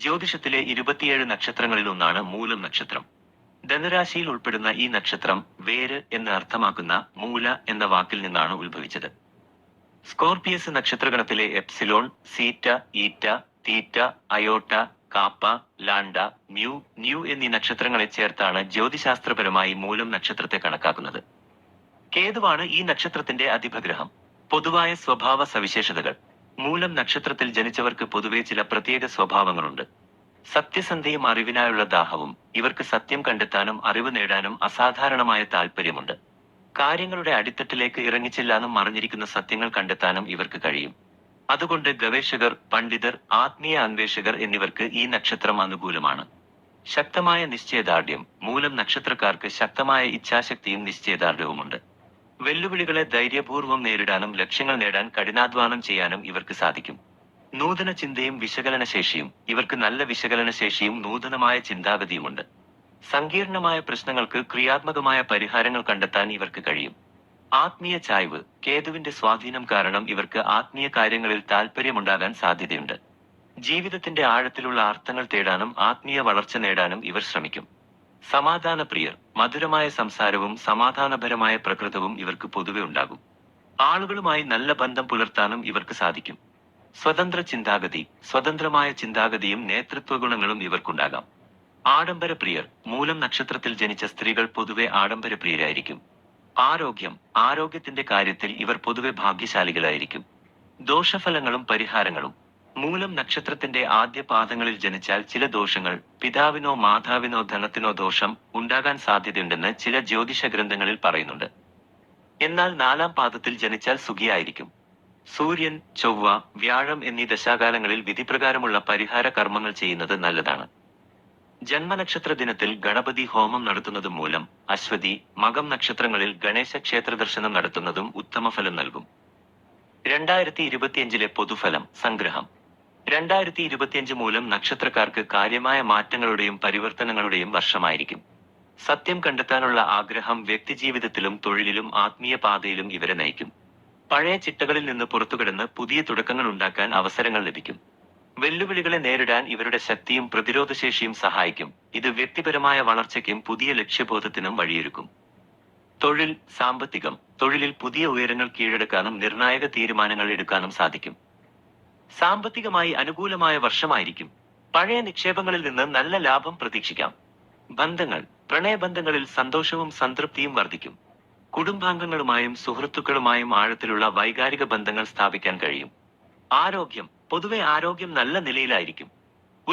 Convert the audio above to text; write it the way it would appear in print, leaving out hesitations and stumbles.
ജ്യോതിഷത്തിലെ 27 നക്ഷത്രങ്ങളിൽ ഒന്നാണ് മൂലം നക്ഷത്രം. ധനുരാശിയിൽ ഉൾപ്പെടുന്ന ഈ നക്ഷത്രം വേര് എന്ന് അർത്ഥമാക്കുന്ന മൂല എന്ന വാക്കിൽ നിന്നാണ് ഉത്ഭവിച്ചത്. സ്കോർപിയസ് നക്ഷത്രഗണത്തിലെ എപ്സിലോൺ, സീറ്റ, ഈറ്റ, തീറ്റ, അയോട്ട, കാപ്പ, ലാൻഡ, മ്യൂ, ന്യൂ എന്നീ നക്ഷത്രങ്ങളെ ചേർത്താണ് ജ്യോതിശാസ്ത്രപരമായി മൂലം നക്ഷത്രത്തെ കണക്കാക്കുന്നത്. കേതുവാണ് ഈ നക്ഷത്രത്തിന്റെ അധിപഗ്രഹം. പൊതുവായ സ്വഭാവ സവിശേഷതകൾ. മൂലം നക്ഷത്രത്തിൽ ജനിച്ചവർക്ക് പൊതുവെ ചില പ്രത്യേക സ്വഭാവങ്ങളുണ്ട്. സത്യസന്ധയും അറിവിനായുള്ള ദാഹവും. ഇവർക്ക് സത്യം കണ്ടെത്താനും അറിവ് നേടാനും അസാധാരണമായ താല്പര്യമുണ്ട്. കാര്യങ്ങളുടെ അടിത്തട്ടിലേക്ക് ഇറങ്ങിച്ചെല്ലാനും മറഞ്ഞിരിക്കുന്ന സത്യങ്ങൾ കണ്ടെത്താനും ഇവർക്ക് കഴിയും. അതുകൊണ്ട് ഗവേഷകർ, പണ്ഡിതർ, ആത്മീയ അന്വേഷകർ എന്നിവർക്ക് ഈ നക്ഷത്രം അനുകൂലമാണ്. ശക്തമായ നിശ്ചയദാർഢ്യം. മൂലം നക്ഷത്രക്കാർക്ക് ശക്തമായ ഇച്ഛാശക്തിയും നിശ്ചയദാർഢ്യവുമുണ്ട്. വെല്ലുവിളികളെ ധൈര്യപൂർവ്വം നേരിടാനും ലക്ഷ്യങ്ങൾ നേടാൻ കഠിനാധ്വാനം ചെയ്യാനും ഇവർക്ക് സാധിക്കും. നൂതന ചിന്തയും വിശകലനശേഷിയും. ഇവർക്ക് നല്ല വിശകലനശേഷിയും നൂതനമായ ചിന്താഗതിയുമുണ്ട്. സങ്കീർണമായ പ്രശ്നങ്ങൾക്ക് ക്രിയാത്മകമായ പരിഹാരങ്ങൾ കണ്ടെത്താൻ ഇവർക്ക് കഴിയും. ആത്മീയ ചായ്വ്. കേതുവിന്റെ സ്വാധീനം കാരണം ഇവർക്ക് ആത്മീയ കാര്യങ്ങളിൽ താൽപ്പര്യമുണ്ടാകാൻ സാധ്യതയുണ്ട്. ജീവിതത്തിന്റെ ആഴത്തിലുള്ള അർത്ഥങ്ങൾ തേടാനും ആത്മീയ വളർച്ച നേടാനും ഇവർ ശ്രമിക്കും. സമാധാനപ്രിയർ. മധുരമായ സംസാരവും സമാധാനപരമായ പ്രകൃതവും ഇവർക്ക് പൊതുവെ ഉണ്ടാകും. ആളുകളുമായി നല്ല ബന്ധം പുലർത്താനും ഇവർക്ക് സാധിക്കും. സ്വതന്ത്ര ചിന്താഗതി. സ്വതന്ത്രമായ ചിന്താഗതിയും നേതൃത്വഗുണങ്ങളും ഇവർക്കുണ്ടാകാം. ആഡംബരപ്രിയർ. മൂലം നക്ഷത്രത്തിൽ ജനിച്ച സ്ത്രീകൾ പൊതുവെ ആഡംബരപ്രിയരായിരിക്കും. ആരോഗ്യം. ആരോഗ്യത്തിന്റെ കാര്യത്തിൽ ഇവർ പൊതുവെ ഭാഗ്യശാലികളായിരിക്കും. ദോഷഫലങ്ങളും പരിഹാരങ്ങളും. മൂലം നക്ഷത്രത്തിന്റെ ആദ്യ പാദങ്ങളിൽ ജനിച്ചാൽ ചില ദോഷങ്ങൾ, പിതാവിനോ മാതാവിനോ ധനത്തിനോ ദോഷം ഉണ്ടാകാൻ സാധ്യതയുണ്ടെന്ന് ചില ജ്യോതിഷ ഗ്രന്ഥങ്ങളിൽ പറയുന്നുണ്ട്. എന്നാൽ 4-ാം പാദത്തിൽ ജനിച്ചാൽ സുഖിയായിരിക്കും. സൂര്യൻ, ചൊവ്വ, വ്യാഴം എന്നീ ദശാകാലങ്ങളിൽ വിധിപ്രകാരമുള്ള പരിഹാര കർമ്മങ്ങൾ ചെയ്യുന്നത് നല്ലതാണ്. ജന്മനക്ഷത്ര ദിനത്തിൽ ഗണപതി ഹോമം നടത്തുന്നതും മൂലം, അശ്വതി, മകം നക്ഷത്രങ്ങളിൽ ഗണേശ ക്ഷേത്ര ദർശനം നടത്തുന്നതും ഉത്തമഫലം നൽകും. 2025 പൊതുഫലം സംഗ്രഹം. 2025 മൂലം നക്ഷത്രക്കാർക്ക് കാര്യമായ മാറ്റങ്ങളുടെയും പരിവർത്തനങ്ങളുടെയും വർഷമായിരിക്കും. സത്യം കണ്ടെത്താനുള്ള ആഗ്രഹം വ്യക്തിജീവിതത്തിലും തൊഴിലിലും ആത്മീയ പാതയിലും ഇവരെ നയിക്കും. പഴയ ചിട്ടകളിൽ നിന്ന് പുറത്തുകടന്ന് പുതിയ തുടക്കങ്ങൾ ഉണ്ടാക്കാൻ അവസരങ്ങൾ ലഭിക്കും. വെല്ലുവിളികളെ നേരിടാൻ ഇവരുടെ ശക്തിയും പ്രതിരോധശേഷിയും സഹായിക്കും. ഇത് വ്യക്തിപരമായ വളർച്ചയ്ക്കും പുതിയ ലക്ഷ്യബോധത്തിനും വഴിയൊരുക്കും. തൊഴിൽ, സാമ്പത്തികം. തൊഴിലിൽ പുതിയ ഉയരങ്ങൾ കീഴടക്കാനും നിർണായക തീരുമാനങ്ങൾ എടുക്കാനും സാധിക്കും. സാമ്പത്തികമായി അനുകൂലമായ വർഷമായിരിക്കും. പഴയ നിക്ഷേപങ്ങളിൽ നിന്ന് നല്ല ലാഭം പ്രതീക്ഷിക്കാം. ബന്ധങ്ങൾ. പ്രണയബന്ധങ്ങളിൽ സന്തോഷവും സംതൃപ്തിയും വർദ്ധിക്കും. കുടുംബാംഗങ്ങളുമായും സുഹൃത്തുക്കളുമായും ആഴത്തിലുള്ള വൈകാരിക ബന്ധങ്ങൾ സ്ഥാപിക്കാൻ കഴിയും. ആരോഗ്യം. പൊതുവെ ആരോഗ്യം നല്ല നിലയിലായിരിക്കും.